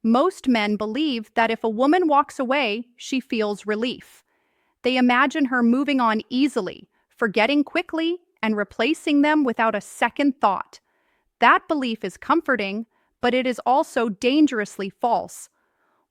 Most men believe that if a woman walks away, she feels relief. They imagine her moving on easily, forgetting quickly, and replacing them without a second thought. That belief is comforting, but it is also dangerously false.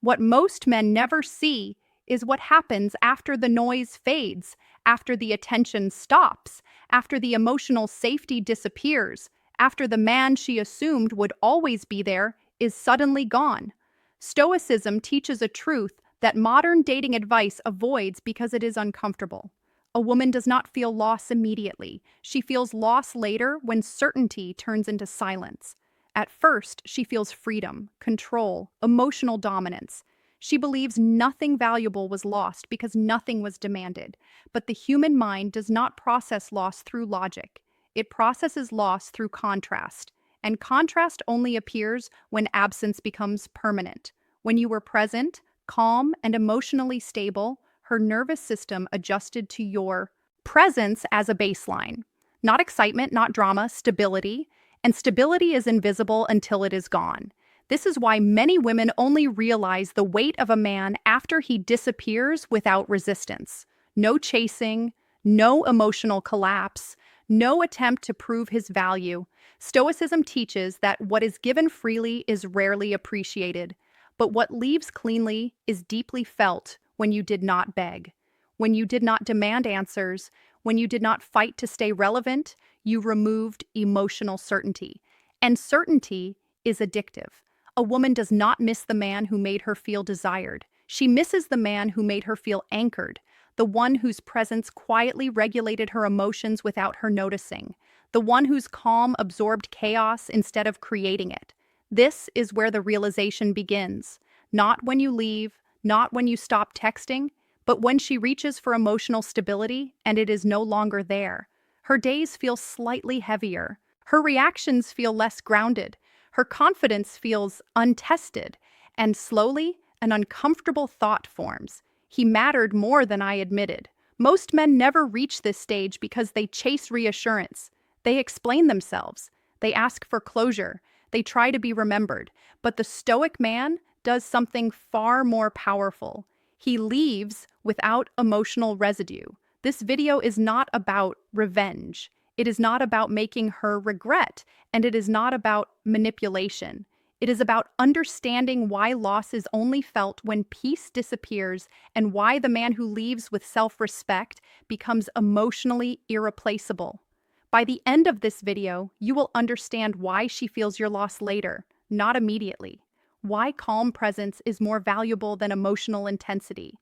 What most men never see is what happens after the noise fades, after the attention stops, after the emotional safety disappears, after the man she assumed would always be there is suddenly gone. Stoicism teaches a truth that modern dating advice avoids because it is uncomfortable. A woman does not feel loss immediately. She feels loss later when certainty turns into silence. At first, she feels freedom, control, emotional dominance. She believes nothing valuable was lost because nothing was demanded. But the human mind does not process loss through logic. It processes loss through contrast. And contrast only appears when absence becomes permanent. When you were present, calm, and emotionally stable, her nervous system adjusted to your presence as a baseline. Not excitement, not drama, stability. And stability is invisible until it is gone. This is why many women only realize the weight of a man after he disappears without resistance. No chasing, no emotional collapse, no attempt to prove his value. Stoicism teaches that what is given freely is rarely appreciated, but what leaves cleanly is deeply felt when you did not beg, when you did not demand answers, when you did not fight to stay relevant. You removed emotional certainty. And certainty is addictive. A woman does not miss the man who made her feel desired. She misses the man who made her feel anchored, the one whose presence quietly regulated her emotions without her noticing, the one whose calm absorbed chaos instead of creating it. This is where the realization begins. Not when you leave, not when you stop texting, but when she reaches for emotional stability and it is no longer there. Her days feel slightly heavier. Her reactions feel less grounded. Her confidence feels untested. And slowly, an uncomfortable thought forms. He mattered more than I admitted. Most men never reach this stage because they chase reassurance. They explain themselves. They ask for closure. They try to be remembered. But the Stoic man does something far more powerful. He leaves without emotional residue. This video is not about revenge. It is not about making her regret, and it is not about manipulation. It is about understanding why loss is only felt when peace disappears and why the man who leaves with self-respect becomes emotionally irreplaceable. By the end of this video, you will understand why she feels your loss later, not immediately. Why calm presence is more valuable than emotional intensity.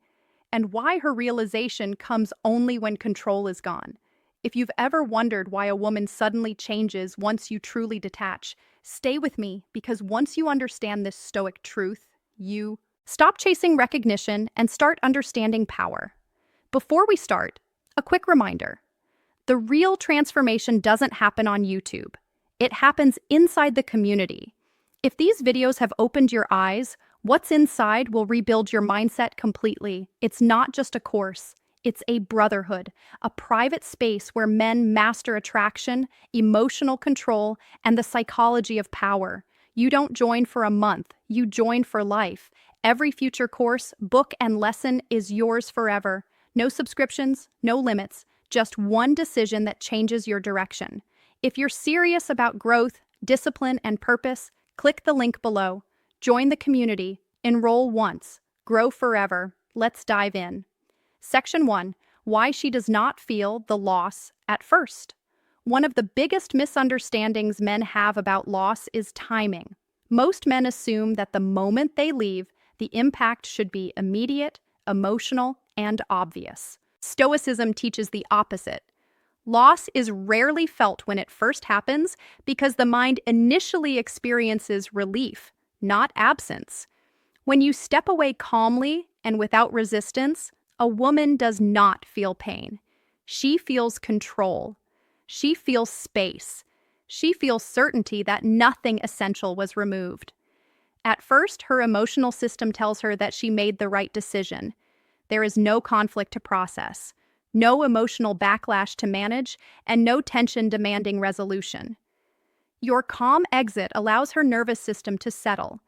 And why her realization comes only when control is gone. If you've ever wondered why a woman suddenly changes once you truly detach, stay with me, because once you understand this Stoic truth, you stop chasing recognition and start understanding power. Before we start, a quick reminder. The real transformation doesn't happen on YouTube. It happens inside the community. If these videos have opened your eyes, what's inside will rebuild your mindset completely. It's not just a course. It's a brotherhood, a private space where men master attraction, emotional control, and the psychology of power. You don't join for a month, you join for life. Every future course, book, and lesson is yours forever. No subscriptions, no limits, just one decision that changes your direction. If you're serious about growth, discipline, and purpose, click the link below. Join the community. Enroll once. Grow forever. Let's dive in. Section 1. Why she does not feel the loss at first. One of the biggest misunderstandings men have about loss is timing. Most men assume that the moment they leave, the impact should be immediate, emotional, and obvious. Stoicism teaches the opposite. Loss is rarely felt when it first happens because the mind initially experiences relief, not absence. When you step away calmly and without resistance, a woman does not feel pain. She feels control. She feels space. She feels certainty that nothing essential was removed. At first, her emotional system tells her that she made the right decision. There is no conflict to process, no emotional backlash to manage, and no tension demanding resolution. Your calm exit allows her nervous system to settle.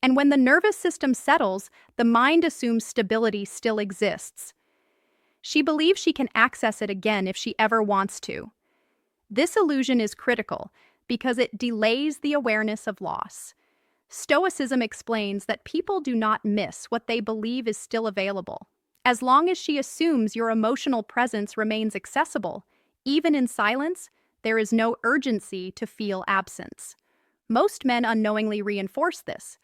And when the nervous system settles, the mind assumes stability still exists. She believes she can access it again if she ever wants to. This illusion is critical because it delays the awareness of loss. Stoicism explains that people do not miss what they believe is still available. As long as she assumes your emotional presence remains accessible, even in silence, there is no urgency to feel absence. Most men unknowingly reinforce this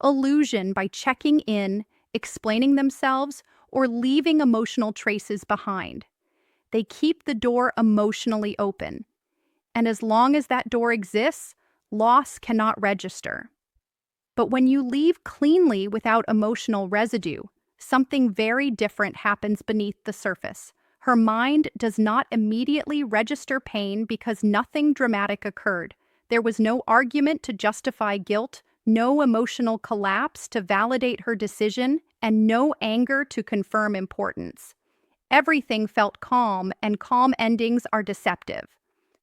illusion by checking in, explaining themselves, or leaving emotional traces behind. They keep the door emotionally open. And as long as that door exists, loss cannot register. But when you leave cleanly without emotional residue, something very different happens beneath the surface. Her mind does not immediately register pain because nothing dramatic occurred. There was no argument to justify guilt, no emotional collapse to validate her decision, and no anger to confirm importance. Everything felt calm, and calm endings are deceptive.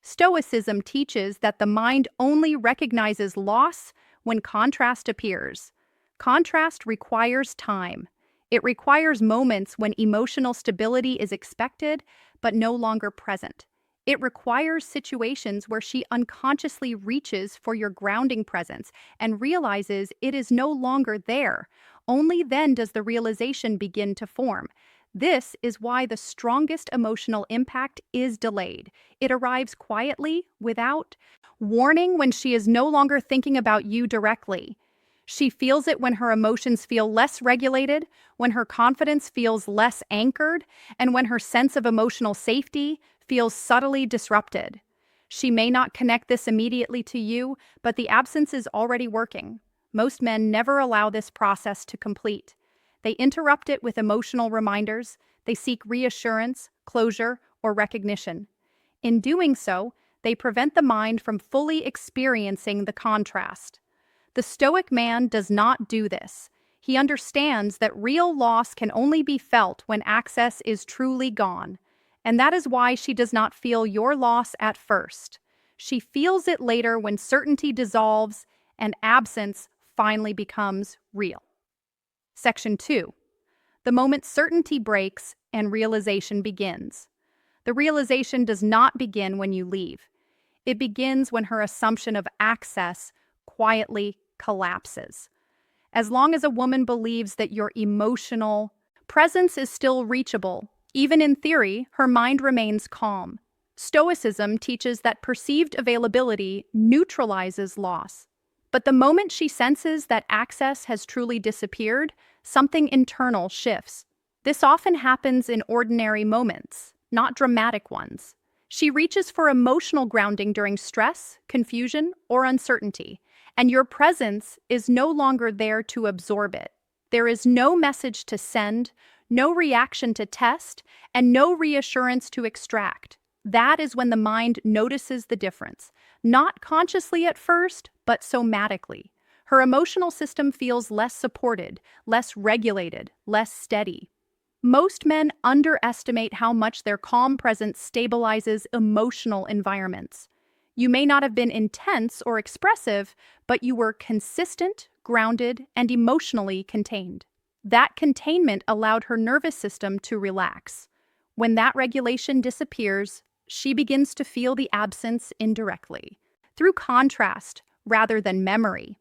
Stoicism teaches that the mind only recognizes loss when contrast appears. Contrast requires time. It requires moments when emotional stability is expected but no longer present. It requires situations where she unconsciously reaches for your grounding presence and realizes it is no longer there. Only then does the realization begin to form. This is why the strongest emotional impact is delayed. It arrives quietly, without warning, when she is no longer thinking about you directly. She feels it when her emotions feel less regulated, when her confidence feels less anchored, and when her sense of emotional safety feels subtly disrupted. She may not connect this immediately to you, but the absence is already working. Most men never allow this process to complete. They interrupt it with emotional reminders. They seek reassurance, closure, or recognition. In doing so, they prevent the mind from fully experiencing the contrast. The Stoic man does not do this. He understands that real loss can only be felt when access is truly gone. And that is why she does not feel your loss at first. She feels it later when certainty dissolves and absence finally becomes real. Section 2. The moment certainty breaks and realization begins. The realization does not begin when you leave. It begins when her assumption of access quietly collapses. As long as a woman believes that your emotional presence is still reachable, even in theory, her mind remains calm. Stoicism teaches that perceived availability neutralizes loss. But the moment she senses that access has truly disappeared, something internal shifts. This often happens in ordinary moments, not dramatic ones. She reaches for emotional grounding during stress, confusion, or uncertainty, and your presence is no longer there to absorb it. There is no message to send, no reaction to test, and no reassurance to extract. That is when the mind notices the difference, not consciously at first, but somatically. Her emotional system feels less supported, less regulated, less steady. Most men underestimate how much their calm presence stabilizes emotional environments. You may not have been intense or expressive, but you were consistent, grounded, and emotionally contained. That containment allowed her nervous system to relax. When that regulation disappears, she begins to feel the absence indirectly, through contrast rather than memory.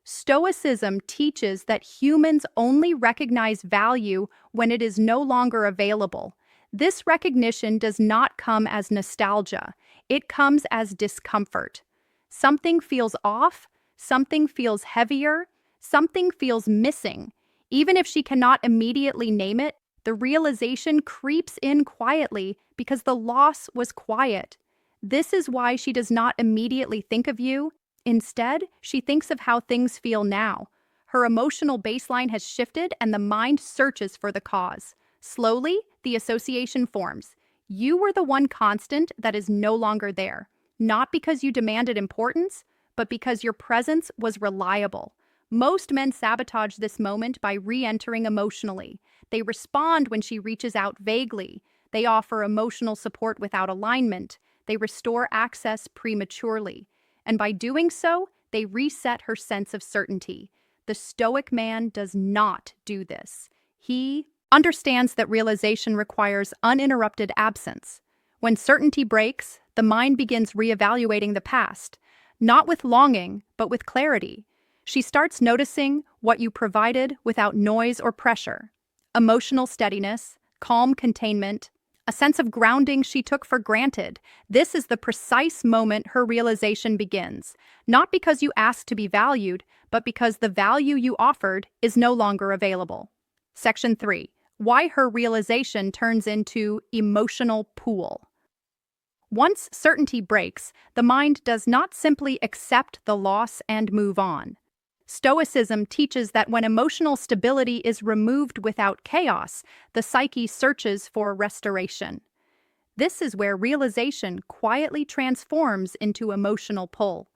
Stoicism teaches that humans only recognize value when it is no longer available. This recognition does not come as nostalgia. It comes as discomfort. Something feels off, something feels heavier, something feels missing. Even if she cannot immediately name it, the realization creeps in quietly because the loss was quiet. This is why she does not immediately think of you. Instead, she thinks of how things feel now. Her emotional baseline has shifted and the mind searches for the cause. Slowly, the association forms. You were the one constant that is no longer there, not because you demanded importance, but because your presence was reliable. Most men sabotage this moment by re-entering emotionally. They respond when she reaches out vaguely. They offer emotional support without alignment. They restore access prematurely. And by doing so, they reset her sense of certainty. The Stoic man does not do this. He understands that realization requires uninterrupted absence. When certainty breaks, the mind begins reevaluating the past, not with longing, but with clarity. She starts noticing what you provided without noise or pressure. Emotional steadiness, calm containment, a sense of grounding she took for granted. This is the precise moment her realization begins, not because you asked to be valued, but because the value you offered is no longer available. Section 3. Why her realization turns into emotional pool. Once certainty breaks, the mind does not simply accept the loss and move on. Stoicism teaches that when emotional stability is removed without chaos, the psyche searches for restoration. This is where realization quietly transforms into emotional pull.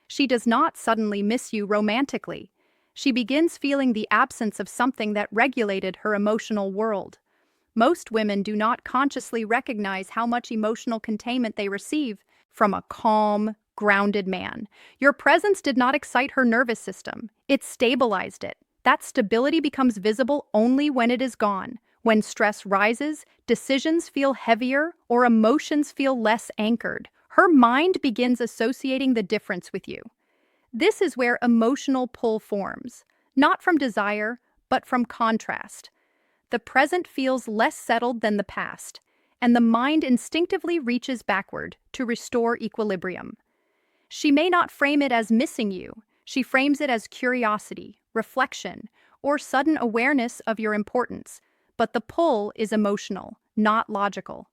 She does not suddenly miss you romantically. She begins feeling the absence of something that regulated her emotional world. Most women do not consciously recognize how much emotional containment they receive from a calm, grounded man. Your presence did not excite her nervous system. It stabilized it. That stability becomes visible only when it is gone. When stress rises, decisions feel heavier or emotions feel less anchored. Her mind begins associating the difference with you. This is where emotional pull forms, not from desire, but from contrast. The present feels less settled than the past, and the mind instinctively reaches backward to restore equilibrium. She may not frame it as missing you. She frames it as curiosity, reflection, or sudden awareness of your importance. But the pull is emotional, not logical.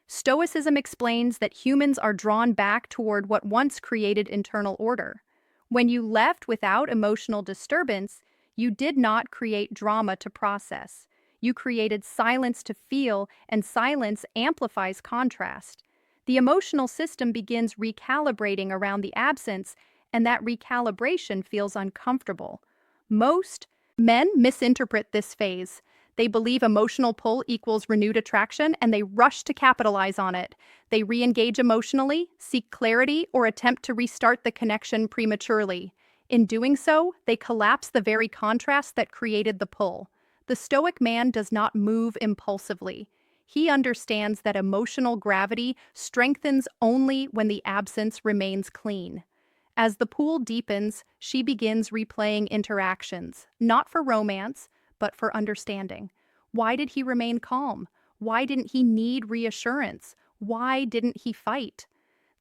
Stoicism explains that humans are drawn back toward what once created internal order. When you left without emotional disturbance, you did not create drama to process. You created silence to feel, and silence amplifies contrast. The emotional system begins recalibrating around the absence, and that recalibration feels uncomfortable. Most men misinterpret this phase. They believe emotional pull equals renewed attraction, and they rush to capitalize on it. They re-engage emotionally, seek clarity, or attempt to restart the connection prematurely. In doing so, they collapse the very contrast that created the pull. The Stoic man does not move impulsively. He understands that emotional gravity strengthens only when the absence remains clean. As the pool deepens, she begins replaying interactions, not for romance, but for understanding. Why did he remain calm? Why didn't he need reassurance? Why didn't he fight?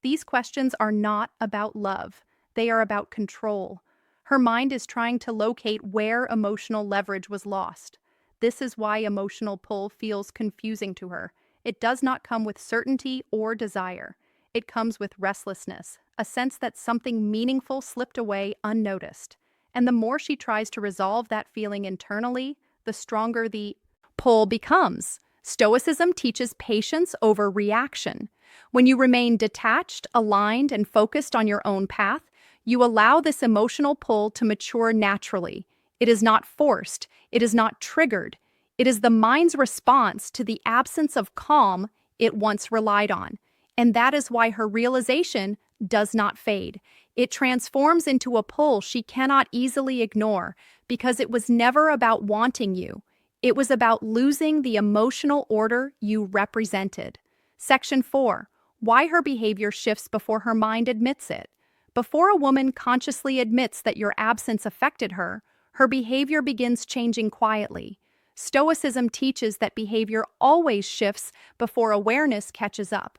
These questions are not about love. They are about control. Her mind is trying to locate where emotional leverage was lost. This is why emotional pull feels confusing to her. It does not come with certainty or desire. It comes with restlessness, a sense that something meaningful slipped away unnoticed. And the more she tries to resolve that feeling internally, the stronger the pull becomes. Stoicism teaches patience over reaction. When you remain detached, aligned, and focused on your own path, you allow this emotional pull to mature naturally. It is not forced. It is not triggered. It is the mind's response to the absence of calm it once relied on. And that is why her realization does not fade. It transforms into a pull she cannot easily ignore because it was never about wanting you. It was about losing the emotional order you represented. Section 4. Why her behavior shifts before her mind admits it. Before a woman consciously admits that your absence affected her, her behavior begins changing quietly. Stoicism teaches that behavior always shifts before awareness catches up.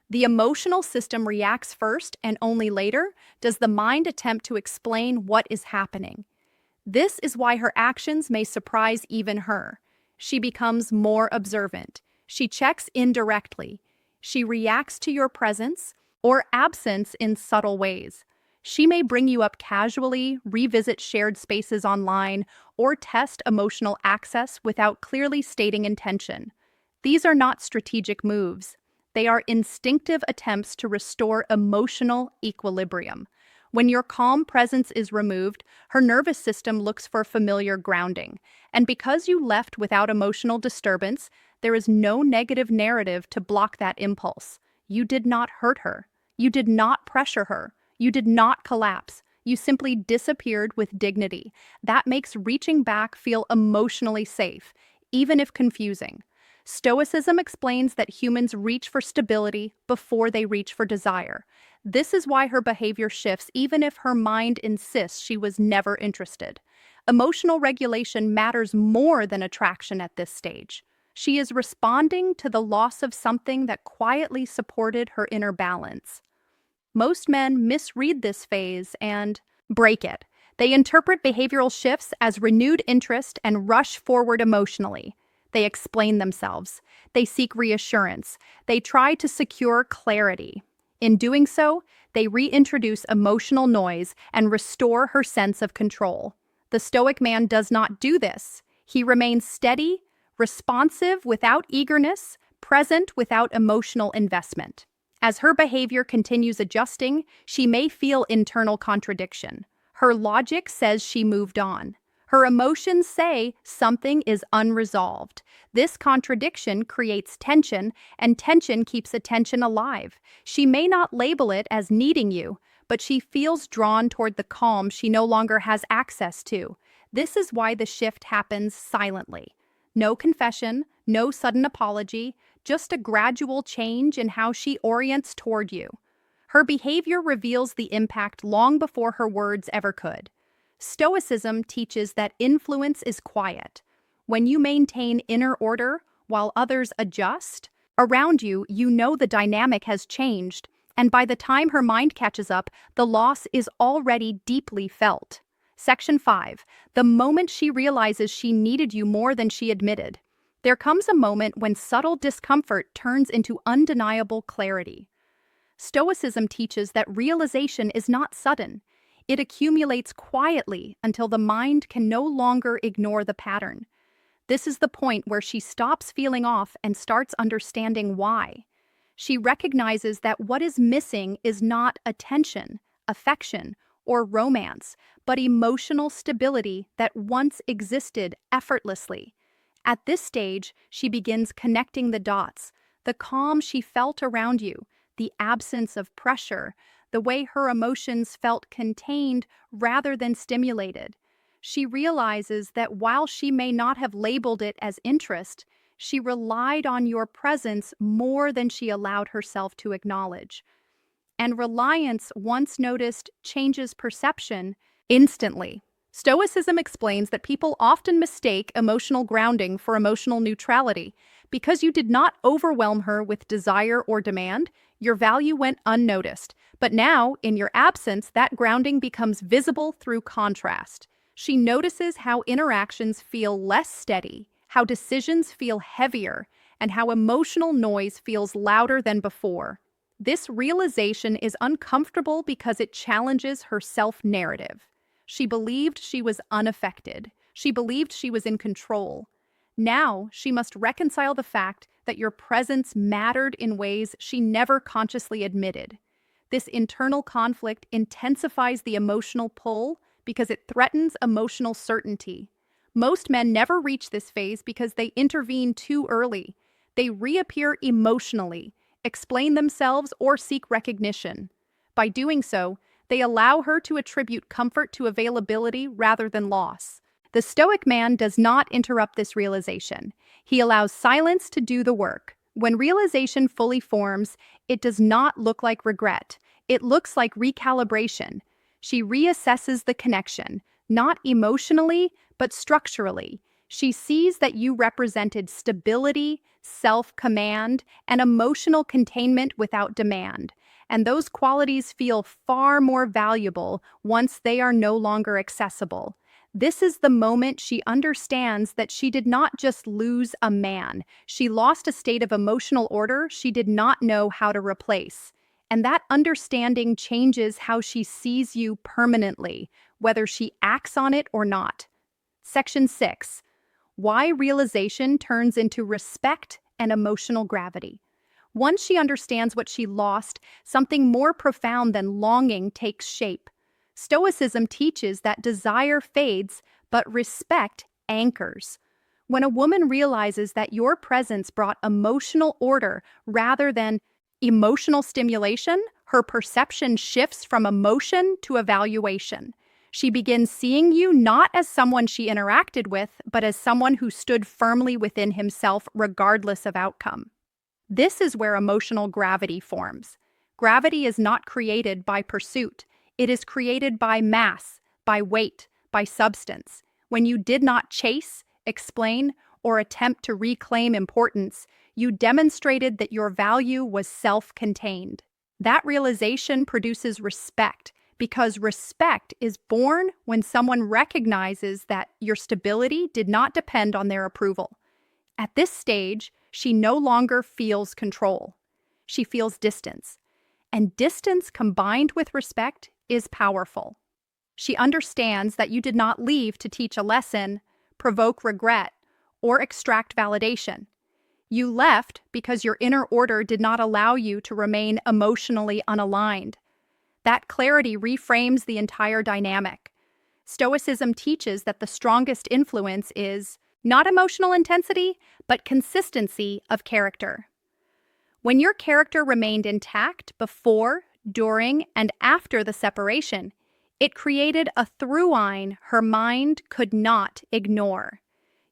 The emotional system reacts first, and only later does the mind attempt to explain what is happening. This is why her actions may surprise even her. She becomes more observant. She checks indirectly. She reacts to your presence or absence in subtle ways. She may bring you up casually, revisit shared spaces online, or test emotional access without clearly stating intention. These are not strategic moves. They are instinctive attempts to restore emotional equilibrium. When your calm presence is removed, her nervous system looks for familiar grounding. And because you left without emotional disturbance, there is no negative narrative to block that impulse. You did not hurt her. You did not pressure her. You did not collapse. You simply disappeared with dignity. That makes reaching back feel emotionally safe, even if confusing. Stoicism explains that humans reach for stability before they reach for desire. This is why her behavior shifts even if her mind insists she was never interested. Emotional regulation matters more than attraction at this stage. She is responding to the loss of something that quietly supported her inner balance. Most men misread this phase and break it. They interpret behavioral shifts as renewed interest and rush forward emotionally. They explain themselves. They seek reassurance. They try to secure clarity. In doing so, they reintroduce emotional noise and restore her sense of control. The Stoic man does not do this. He remains steady, responsive without eagerness, present without emotional investment. As her behavior continues adjusting, she may feel internal contradiction. Her logic says she moved on. Her emotions say something is unresolved. This contradiction creates tension, and tension keeps attention alive. She may not label it as needing you, but she feels drawn toward the calm she no longer has access to. This is why the shift happens silently. No confession, no sudden apology, just a gradual change in how she orients toward you. Her behavior reveals the impact long before her words ever could. Stoicism teaches that influence is quiet. When you maintain inner order while others adjust around you, you know the dynamic has changed, and by the time her mind catches up, the loss is already deeply felt. Section 5. The moment she realizes she needed you more than she admitted. There comes a moment when subtle discomfort turns into undeniable clarity. Stoicism teaches that realization is not sudden. It accumulates quietly until the mind can no longer ignore the pattern. This is the point where she stops feeling off and starts understanding why. She recognizes that what is missing is not attention, affection, or romance, but emotional stability that once existed effortlessly. At this stage, she begins connecting the dots, the calm she felt around you, the absence of pressure, the way her emotions felt contained rather than stimulated. She realizes that while she may not have labeled it as interest, she relied on your presence more than she allowed herself to acknowledge. And reliance, once noticed, changes perception instantly. Stoicism explains that people often mistake emotional grounding for emotional neutrality. Because you did not overwhelm her with desire or demand, your value went unnoticed. But now, in your absence, that grounding becomes visible through contrast. She notices how interactions feel less steady, how decisions feel heavier, and how emotional noise feels louder than before. This realization is uncomfortable because it challenges her self-narrative. She believed she was unaffected. She believed she was in control. Now, she must reconcile the fact that your presence mattered in ways she never consciously admitted. This internal conflict intensifies the emotional pull because it threatens emotional certainty. Most men never reach this phase because they intervene too early. They reappear emotionally, explain themselves, or seek recognition. By doing so, they allow her to attribute comfort to availability rather than loss. The Stoic man does not interrupt this realization. He allows silence to do the work. When realization fully forms, it does not look like regret. It looks like recalibration. She reassesses the connection, not emotionally, but structurally. She sees that you represented stability, self-command, and emotional containment without demand. And those qualities feel far more valuable once they are no longer accessible. This is the moment she understands that she did not just lose a man. She lost a state of emotional order she did not know how to replace. And that understanding changes how she sees you permanently, whether she acts on it or not. Section 6. Why realization turns into respect and emotional gravity. Once she understands what she lost, something more profound than longing takes shape. Stoicism teaches that desire fades, but respect anchors. When a woman realizes that your presence brought emotional order rather than emotional stimulation, Her perception shifts from emotion to evaluation. She begins seeing you not as someone she interacted with, but as someone who stood firmly within himself regardless of outcome. This is where emotional gravity forms. Gravity is not created by pursuit. It is created by mass, by weight, by substance. When you did not chase, explain, or attempt to reclaim importance, you demonstrated that your value was self-contained. That realization produces respect, because respect is born when someone recognizes that your stability did not depend on their approval. At this stage, she no longer feels control. She feels distance. And distance combined with respect is powerful. She understands that you did not leave to teach a lesson, provoke regret, or extract validation. You left because your inner order did not allow you to remain emotionally unaligned. That clarity reframes the entire dynamic. Stoicism teaches that the strongest influence is not emotional intensity, but consistency of character. When your character remained intact before, during, and after the separation, it created a through line her mind could not ignore.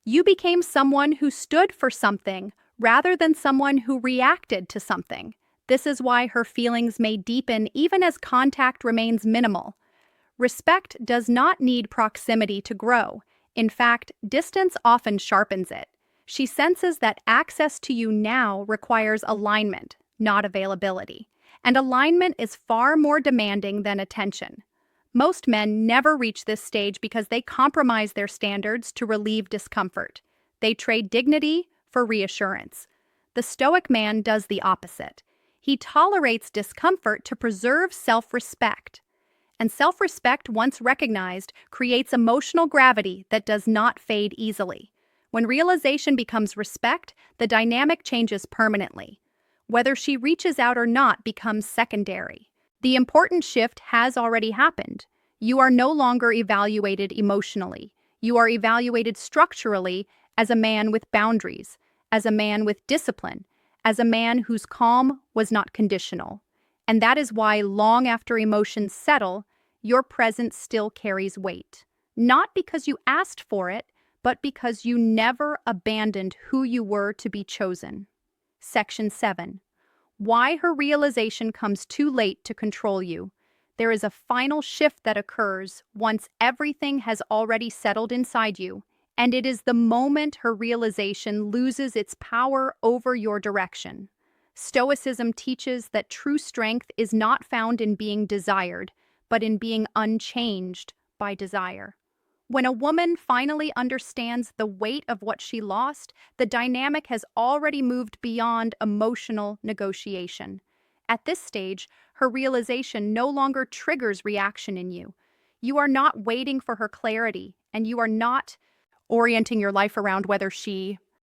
You became someone who stood for something rather than someone who reacted to something. This is why her feelings may deepen even as contact remains minimal. Respect does not need proximity to grow. In fact, distance often sharpens it. She senses that access to you now requires alignment, not availability. And alignment is far more demanding than attention. Most men never reach this stage because they compromise their standards to relieve discomfort. They trade dignity for reassurance. The Stoic man does the opposite. He tolerates discomfort to preserve self-respect. And self-respect, once recognized, creates emotional gravity that does not fade easily. When realization becomes respect, the dynamic changes permanently. Whether she reaches out or not becomes secondary. The important shift has already happened. You are no longer evaluated emotionally. You are evaluated structurally as a man with boundaries, as a man with discipline, as a man whose calm was not conditional. And that is why, long after emotions settle, your presence still carries weight. Not because you asked for it, but because you never abandoned who you were to be chosen. Section 7. Why her realization comes too late to control you. There is a final shift that occurs once everything has already settled inside you, and it is the moment her realization loses its power over your direction. Stoicism teaches that true strength is not found in being desired, but in being unchanged by desire. When a woman finally understands the weight of what she lost, the dynamic has already moved beyond emotional negotiation. At this stage, her realization no longer triggers reaction in you. You are not waiting for her clarity, and you are not orienting your life around whether she